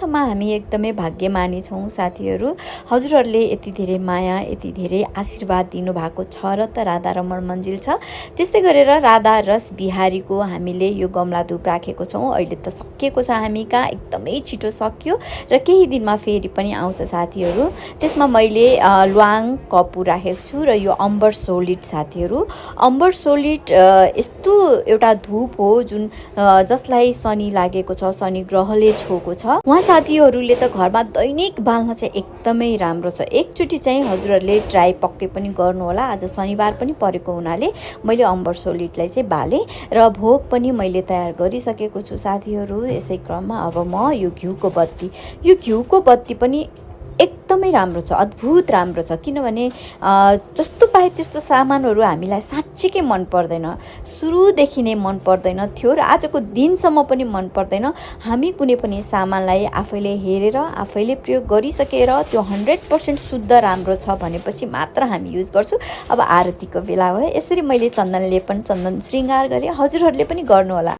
मा हामी एकदमै भाग्यमानी छौँ साथीहरू। हजुरहरूले यति धेरै माया, यति धेरै आशीर्वाद दिनुभएको छ र त राधा रमण मन्जिल छ। त्यस्तै गरेर राधा रस बिहारीको हामीले यो गमला धुप राखेको छौँ। अहिले त सकिएको छ, हामी कहाँ एकदमै छिटो सक्यो र केही दिनमा फेरि पनि आउँछ साथीहरू। त्यसमा मैले ल्वाङ कपुर राखेको छु र यो अम्बर सोलिड साथीहरू। अम्बर सोलिड यस्तो एउटा धुप हो जुन जसलाई शनि लागेको छ, शनि ग्रहले छोएको छ। साथीहरूले त घरमा दैनिक बाल्न चाहिँ एकदमै राम्रो छ। एकचोटि चाहिँ हजुरहरूले ट्राई पक्कै पनि गर्नुहोला। आज शनिबार पनि परेको हुनाले मैले अम्बर सोलिडलाई चाहिँ बालेँ र भोग पनि मैले तयार गरिसकेको छु साथीहरू। यसै क्रममा अब म यो घिउको बत्ती पनि एकदमै राम्रो छ, अद्भुत राम्रो छ। किनभने जस्तो पाए त्यस्तो सामानहरू हामीलाई साँच्चीकै मन पर्दैन, सुरुदेखि नै मन पर्दैन थियो र आजको दिनसम्म पनि मन पर्दैन। हामी कुनै पनि सामानलाई आफैले हेरेर आफैले प्रयोग गरिसकेर त्यो 100% शुद्ध राम्रो छ भनेपछि मात्र हामी युज गर्छौँ। अब आरतीको बेला भयो, यसरी मैले चन्दन लेपन, चन्दन श्रृङ्गार गरेँ। हजुरहरूले पनि गर्नुहोला।